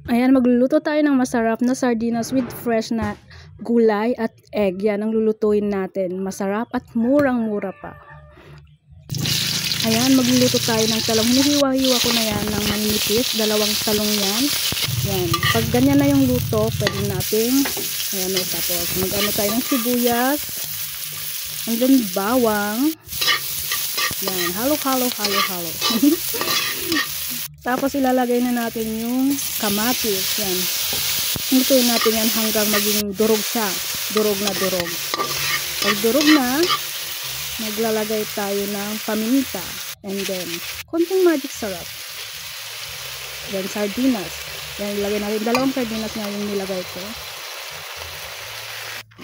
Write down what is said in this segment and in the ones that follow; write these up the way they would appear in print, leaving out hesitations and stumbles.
Ayan, magluluto tayo ng masarap na sardinas with fresh na gulay at egg. Yan ang lulutuin natin. Masarap at murang-mura pa. Ayan, magluluto tayo ng talong. Hinihiwa-hiwa ko na yan ng maninipis. 2 talong yan. Yan. Pag ganyan na yung luto, pwede natin, ayan, tapos mag-ano tayo ng sibuyas. And then bawang. Yan. Halo. Tapos ilalagay na natin yung kamatis. Yan. Lutuin natin yan hanggang maging durog siya. Durog na durog. Pag durog na, maglalagay tayo ng paminta. And then, konting magic syrup. Then, sardinas. Yan, ilagay natin. 2 sardinas nga yung nilagay ko.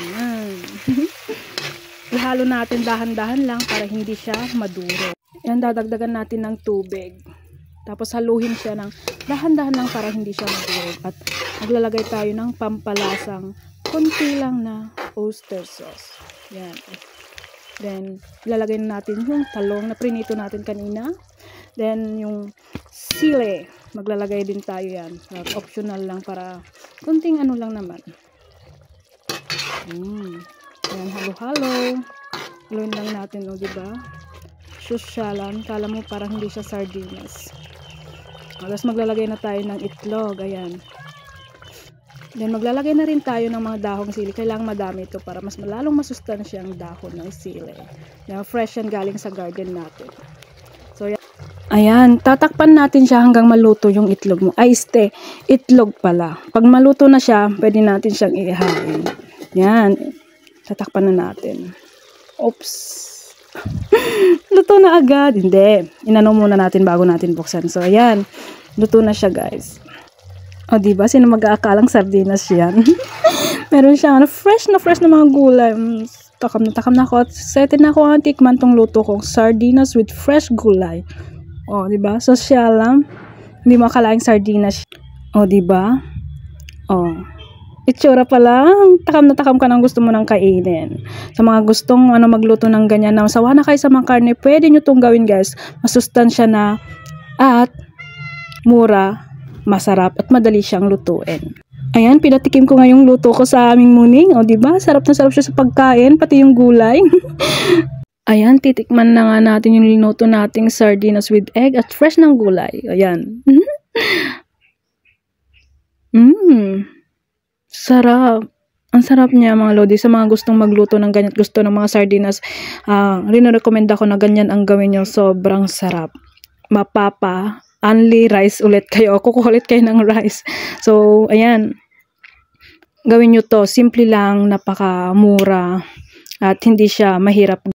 Ayan. Ihalo natin dahan-dahan lang para hindi siya maduro. Yan, dadagdagan natin ng tubig. Tapos haluhin siya ng dahan-dahan lang para hindi siya madurog. At maglalagay tayo ng pampalasang konti lang na oyster sauce. Yan. Then, ilalagay na natin yung talong na prinito natin kanina. Then, yung sili. Maglalagay din tayo yan. Optional lang para konting ano lang naman. Yan, halo-halo. Haluin lang natin, o, diba? Susyalan. Kala mo parang hindi siya sardinas. Tapos maglalagay na tayo ng itlog. Ayan. Then maglalagay na rin tayo ng mga dahong sili. Kailangan madami ito para mas lalong masustansya ang dahon ng sili. Yan, fresh yan galing sa garden natin. So yan. Ayan, tatakpan natin siya hanggang maluto yung itlog mo. Ay, itlog pala. Pag maluto na siya, pwede natin siyang ihain. Yan. Tatakpan na natin. Oops. Luto na agad. Hindi. Inano muna natin bago natin buksan. So, ayan. Luto na siya, guys. O, diba? Sino mag-aakalang sardinas yan? Meron siyang fresh na mga gulay. Takam na ako. Excited na ako ang tikman tong luto kong sardinas with fresh gulay. O, diba? Social lang. Hindi makalaing sardinas. O, diba? O. Itsura pala, takam na takam ka nang gusto mo nang kainin. Sa mga gustong magluto ng ganyan na sawa na kayo sa mga karne, pwede nyo itong gawin, guys. Masustansya na at mura, masarap at madali siyang lutuin. Ayan, pinatikim ko ngayong luto ko sa aming muning. O, diba? Sarap na sarap siya sa pagkain, pati yung gulay. Ayan, titikman na nga natin yung linuto nating sardinas with egg at fresh ng gulay. Ayan. Sarap. Ang sarap niya, mga lodi. Sa mga gustong magluto ng ganyan, gusto ng mga sardinas, rin-recommend ako na ganyan ang gawin nyo. Sobrang sarap. Mapapa. Only rice ulit kayo. Kukuha ulit kayo ng rice. So, ayan. Gawin nyo to. Simple lang, napakamura. At hindi siya mahirap